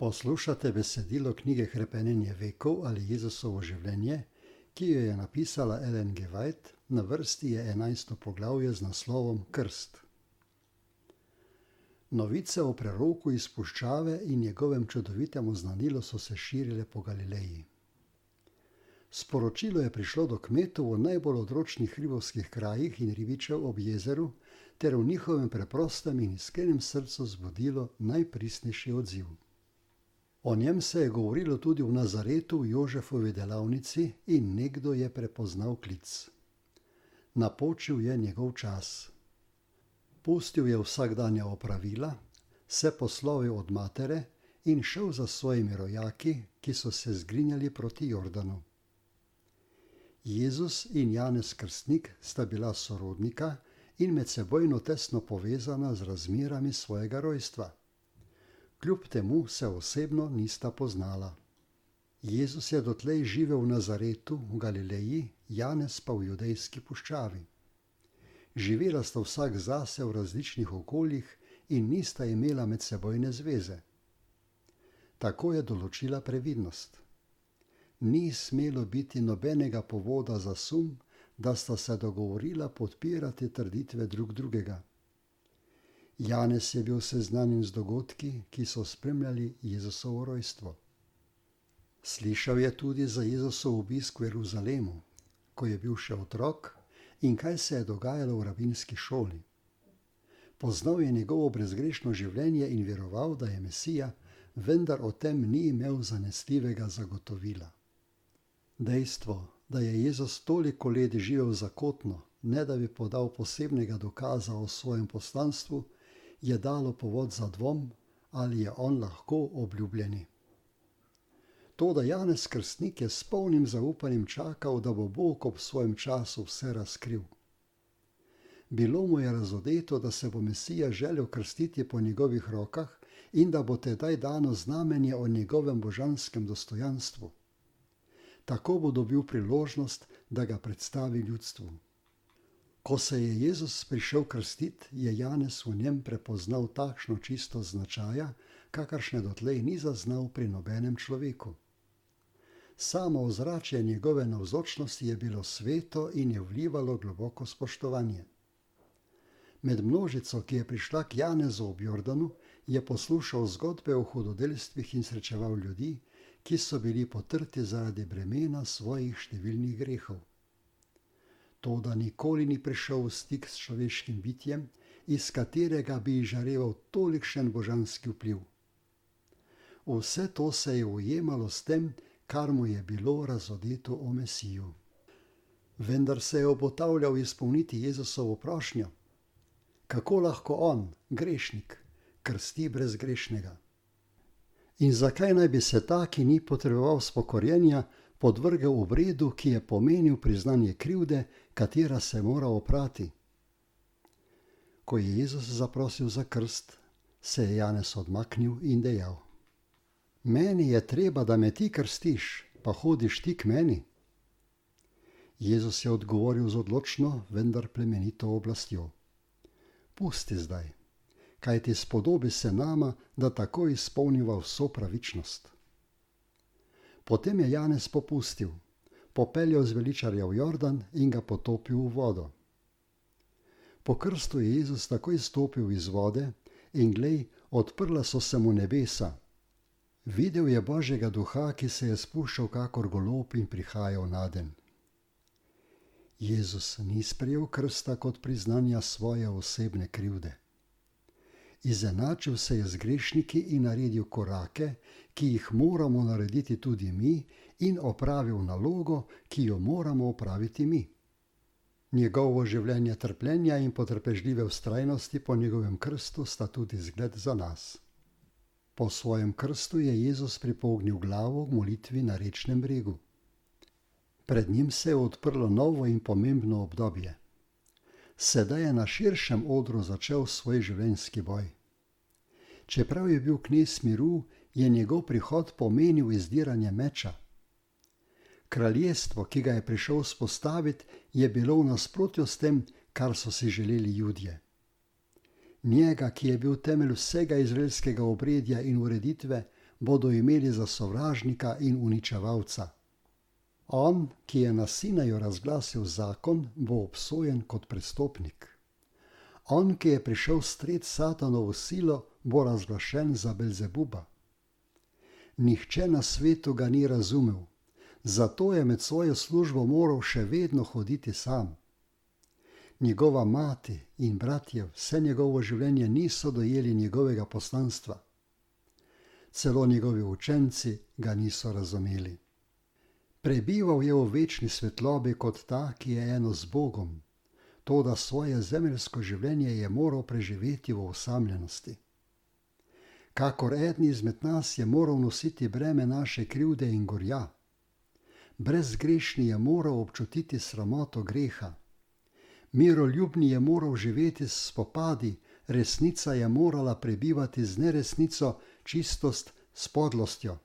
Poslušate besedilo knjige Hrepenenje vekov ali Jezusovo življenje, ki jo je napisala Ellen G. White, na vrsti je 11. poglavje z naslovom Krst. Novice o preroku iz puščave in njegovem čudovitem oznanilu so se širile po Galileji. Sporočilo je prišlo do kmetov v najbolj odročnih hribovskih krajih in ribičev ob jezeru, ter v njihovem preprostem in iskrenem srcu zbudilo najpristnejši odziv. O njem se je govorilo tudi v Nazaretu v Jožefovi delavnici in nekdo je prepoznal klic. Napočil je njegov čas. Pustil je vsakdanja opravila, se poslovil od matere in šel za svojimi rojaki, ki so se zgrinjali proti Jordanu. Jezus in Janez Krstnik sta bila sorodnika in medsebojno tesno povezana z razmerami svojega rojstva. Kljub temu se osebno nista poznala. Jezus je dotlej živel v Nazaretu v Galileji, Janez pa v judejski puščavi. Živela sta vsak zase v različnih okoljih in nista imela medsebojne zveze. Tako je določila previdnost. Ni smelo biti nobenega povoda za sum, da sta se dogovorila podpirati trditve drug drugega. Janez je bil seznanjen z dogodki, ki so spremljali Jezusovo rojstvo. Slišal je tudi za Jezusov obisk v Jeruzalemu, ko je bil še otrok, in kaj se je dogajalo v rabinski šoli. Poznal je njegovo brezgrešno življenje in veroval, da je Mesija, vendar o tem ni imel zanesljivega zagotovila. Dejstvo, da je Jezus toliko let živel zakotno, ne da bi podal posebnega dokaza o svojem poslanstvu, je dalo povod za dvom, ali je on lahko obljubljeni. Toda Janez Krstnik je s polnim zaupanjem čakal, da bo Bog ob svojem času vse razkril. Bilo mu je razodeto, da se bo Mesija želel krstiti po njegovih rokah in da bo tedaj dano znamenje o njegovem božanskem dostojanstvu. Tako bo dobil priložnost, da ga predstavi ljudstvu. Ko se je Jezus prišel krstiti, je Janez v njem prepoznal takšno čistost značaja, kakršne dotlej ni zaznal pri nobenem človeku. Samo ozračje njegove navzočnosti je bilo sveto in je vlivalo globoko spoštovanje. Med množico, ki je prišla k Janezu ob Jordanu, je poslušal zgodbe o hudodelstvih in srečeval ljudi, ki so bili potrti zaradi bremena svojih številnih grehov. Toda nikoli ni prišel v stik s človeškim bitjem, iz katerega bi izžareval tolikšen božanski vpliv. Vse to se je ujemalo s tem, kar mu je bilo razodeto o Mesiju. Vendar se je obotavljal izpolniti Jezusovo prošnjo. Kako lahko on, grešnik, krsti brezgrešnega? In zakaj naj bi se ta, ki ni potreboval spokorjenja, podvrgel obredu, ki je pomenil priznanje krivde, katera se mora oprati? Ko je Jezus zaprosil za krst, se je Janez odmaknil in dejal: Meni je treba, da me ti krstiš, pa hodiš ti k meni? Jezus je odgovoril z odločno, vendar plemenito oblastjo: Pusti zdaj, kajti spodobi se nama, da tako izpolniva vso pravičnost. Potem je Janez popustil, popeljal zveličarja v Jordan in ga potopil v vodo. Po krstu je Jezus takoj stopil iz vode in glej, odprla so se mu nebesa. Videl je Božjega duha, ki se je spuščal kakor golob in prihajal nadenj. Jezus ni sprejel krsta kot priznanja svoje osebne krivde. Izenačil se je z grešniki in naredil korake, ki jih moramo narediti tudi mi, in opravil nalogo, ki jo moramo opraviti mi. Njegovo življenje trpljenja in potrpežljive vztrajnosti po njegovem krstu sta tudi zgled za nas. Po svojem krstu je Jezus pripognil glavo v molitvi na rečnem bregu. Pred njim se je odprlo novo in pomembno obdobje. Sedaj je na širšem odru začel svoj življenjski boj. Čeprav je bil knez miru, je njegov prihod pomenil izdiranje meča. Kraljestvo, ki ga je prišel vzpostaviti, je bilo v nasprotju s tem, kar so si želeli Judje. Njega, ki je bil temelj vsega izraelskega obredja in ureditve, bodo imeli za sovražnika in uničevalca. On, ki je na Sinaju razglasil zakon, bo obsojen kot prestopnik. On, ki je prišel stret Satanovo silo, bo razglašen za Belzebuba. Nihče na svetu ga ni razumel, zato je med svojo službo moral še vedno hoditi sam. Njegova mati in bratje vse njegovo življenje niso dojeli njegovega poslanstva. Celo njegovi učenci ga niso razumeli. Prebival je v večni svetlobi kot ta, ki je eno z Bogom, toda svoje zemeljsko življenje je moral preživeti v osamljenosti. Kakor eden izmed nas je moral nositi breme naše krivde in gorja. Brezgrešni je moral občutiti sramoto greha. Miroljubni je moral živeti s spopadi, resnica je morala prebivati z neresnico, čistost s podlostjo.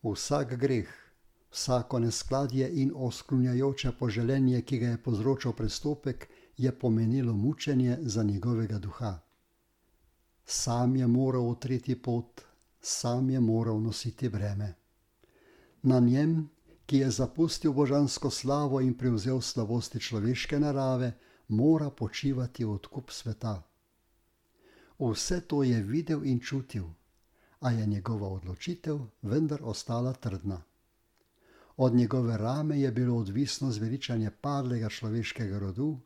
Vsak greh, vsako neskladje in oskrunjajoče poželenje, ki ga je povzročal prestopek, je pomenilo mučenje za njegovega duha. Sam je moral utreti pot, sam je moral nositi breme. Na njem, ki je zapustil božansko slavo in prevzel slabosti človeške narave, mora počivati odkup sveta. Vse to je videl in čutil, a je njegova odločitev vendar ostala trdna. Od njegove rame je bilo odvisno zveličanje padlega človeškega rodu,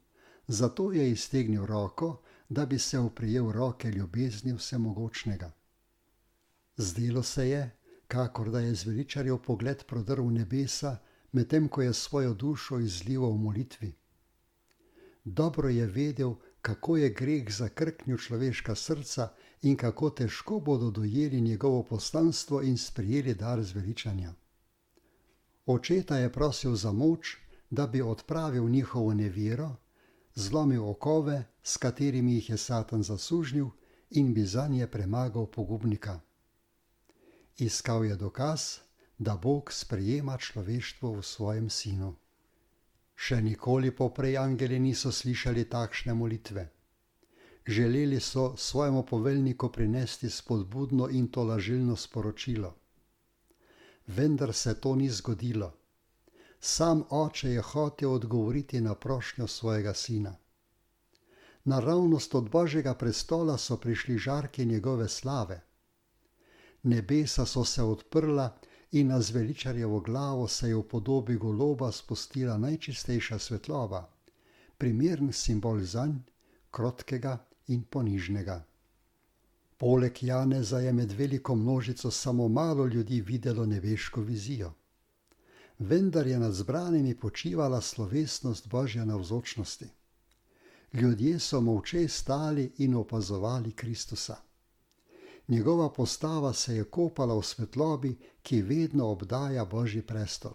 zato je iztegnil roko, da bi se oprijel roke ljubezni vsemogočnega. Zdelo se je, kakor da je zveličarjev pogled prodrl v nebesa, medtem ko je svojo dušo izlival v molitvi. Dobro je vedel, kako je greh zakrknil človeška srca in kako težko bodo dojeli njegovo poslanstvo in sprejeli dar zveličanja. Očeta je prosil za moč, da bi odpravil njihovo nevero, zlomil okove, s katerimi jih je Satan zasužnil, in bi zanje premagal pogubnika. Iskal je dokaz, da Bog sprejema človeštvo v svojem sinu. Še nikoli poprej angeli niso slišali takšne molitve. Želeli so svojemu poveljniku prinesti spodbudno in tolažilno sporočilo. Vendar se to ni zgodilo. Sam oče je hotel odgovoriti na prošnjo svojega sina. Naravnost od Božjega prestola so prišli žarki njegove slave. Nebesa so se odprla in na zveličarjevo glavo se je v podobi goloba spustila najčistejša svetloba, primeren simbol zanj, krotkega in ponižnega. Poleg Janeza je med veliko množico samo malo ljudi videlo nebeško vizijo. Vendar je nad zbranimi počivala slovesnost Božje navzočnosti. Ljudje so molče stali in opazovali Kristusa. Njegova postava se je kopala v svetlobi, ki vedno obdaja Božji prestol.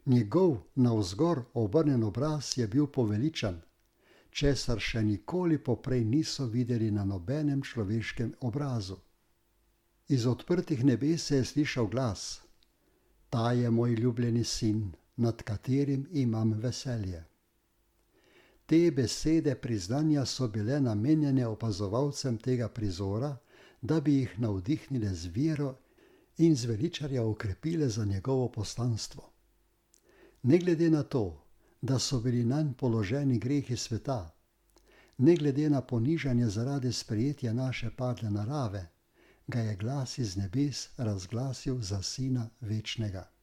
Njegov navzgor obrnjen obraz je bil poveličan, česar še nikoli poprej niso videli na nobenem človeškem obrazu. Iz odprtih nebes se je slišal glas: Ta je moj ljubljeni sin, nad katerim imam veselje. Te besede priznanja so bile namenjene opazovalcem tega prizora, da bi jih navdihnile z vero in zveličarja okrepile za njegovo poslanstvo. Ne glede na to, da so bili nanj položeni grehi sveta, ne glede na ponižanje zaradi sprejetja naše padle narave, ga je glas iz nebes razglasil za sina večnega.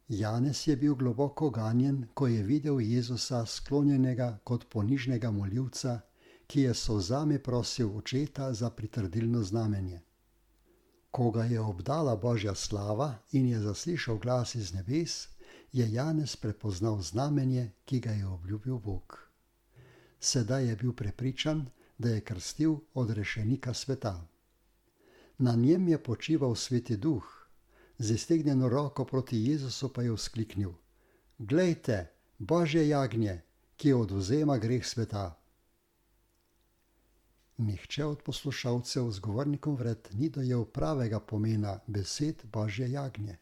Janez je bil globoko ganjen, ko je videl Jezusa sklonjenega kot ponižnega molivca, ki je s solzami prosil očeta za pritrdilno znamenje. Ko ga je obdala Božja slava in je zaslišal glas iz nebes, je Janez prepoznal znamenje, ki ga je obljubil Bog. Sedaj je bil prepričan, da je krstil odrešenika sveta. Na njem je počival Sveti Duh, z iztegnjeno roko proti Jezusu pa je vzkliknil: Glejte, Božje jagnje, ki odvzema greh sveta. Nihče od poslušalcev z govornikom vred ni dojel pravega pomena besed Božje jagnje.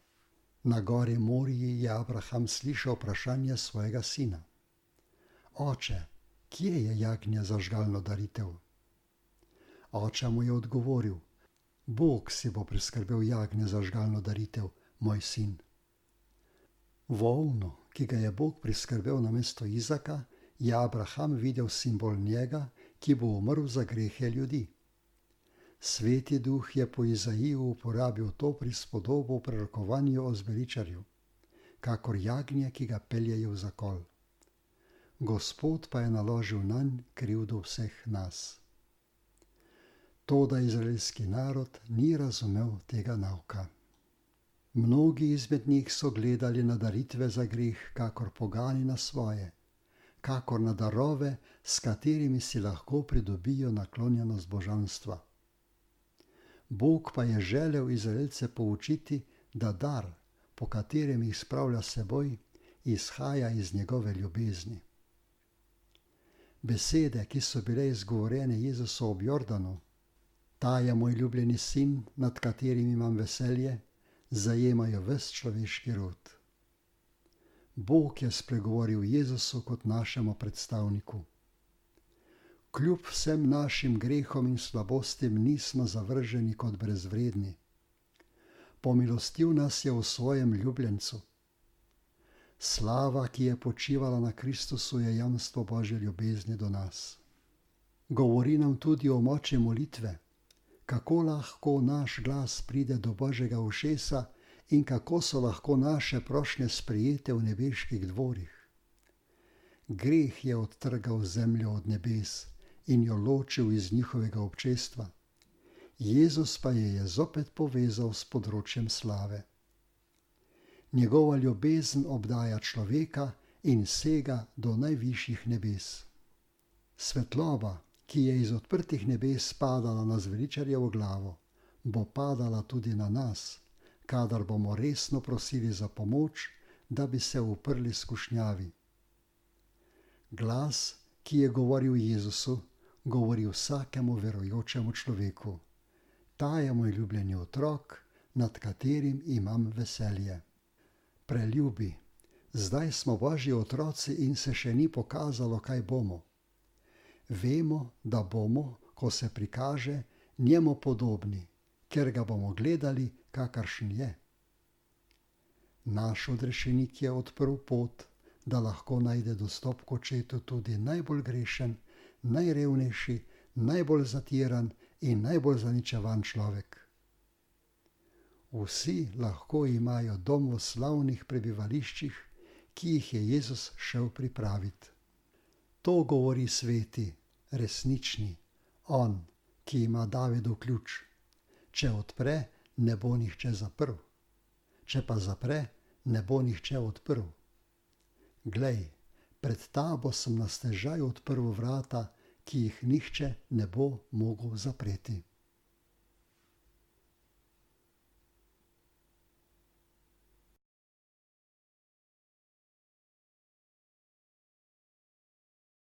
Na gori Moriji je Abraham slišal vprašanje svojega sina: Oče, kje je jagnje za žgalno daritev? Oče mu je odgovoril: Bog si bo priskrbel jagnje za žgalno daritev, moj sin. V ovnu, ki ga je Bog priskrbel namesto Izaka, je Abraham videl simbol njega, ki bo umrl za grehe ljudi. Sveti duh je po Izaiju uporabil to prispodobo v prerokovanju o zveličarju, kakor jagnje, ki ga peljejo v zakol. Gospod pa je naložil nanj krivdo vseh nas. Toda izraelski narod ni razumel tega nauka. Mnogi izmed njih so gledali na daritve za greh, kakor pogani na svoje, kakor na darove, s katerimi si lahko pridobijo naklonjenost božanstva. Bog pa je želel Izraelce poučiti, da dar, po katerem jih spravlja s seboj, izhaja iz njegove ljubezni. Besede, ki so bile izgovorjene Jezusu ob Jordanu, ta je moj ljubljeni sin, nad katerim imam veselje, zajemajo ves človeški rod. Bog je spregovoril Jezusu kot našemu predstavniku. Kljub vsem našim grehom in slabostim nismo zavrženi kot brezvredni. Pomilostil nas je v svojem ljubljencu. Slava, ki je počivala na Kristusu, je jamstvo Božje ljubezni do nas. Govori nam tudi o moči molitve, kako lahko naš glas pride do Božjega ušesa in kako so lahko naše prošnje sprejete v nebeških dvorih. Greh je odtrgal zemljo od nebes in jo ločil iz njihovega občestva. Jezus pa je zopet povezal s področjem slave. Njegova ljubezen obdaja človeka in sega do najvišjih nebes. Svetloba, ki je iz odprtih nebes padala na zveličarjevo glavo, bo padala tudi na nas, kadar bomo resno prosili za pomoč, da bi se uprli skušnjavi. Glas, ki je govoril Jezusu, govori vsakemu verujočemu človeku. Ta je moj ljubljeni otrok, nad katerim imam veselje. Preljubi, zdaj smo Božji otroci in se še ni pokazalo, kaj bomo. Vemo, da bomo, ko se prikaže, njemu podobni, ker ga bomo gledali, kakršen je. Naš odrešenik je odprl pot, da lahko najde dostop k očetu tudi najbolj grešen, najrevnejši, najbolj zatiran in najbolj zaničevan človek. Vsi lahko imajo dom v slavnih prebivališčih, ki jih je Jezus šel pripraviti. To govori sveti, resnični, on, ki ima Davidov ključ. Če odpre, ne bo nihče zaprl. Če pa zapre, ne bo nihče odprl. Glej, pred tabo sem na stežaj odprl vrata, ki jih nihče ne bo mogel zapreti.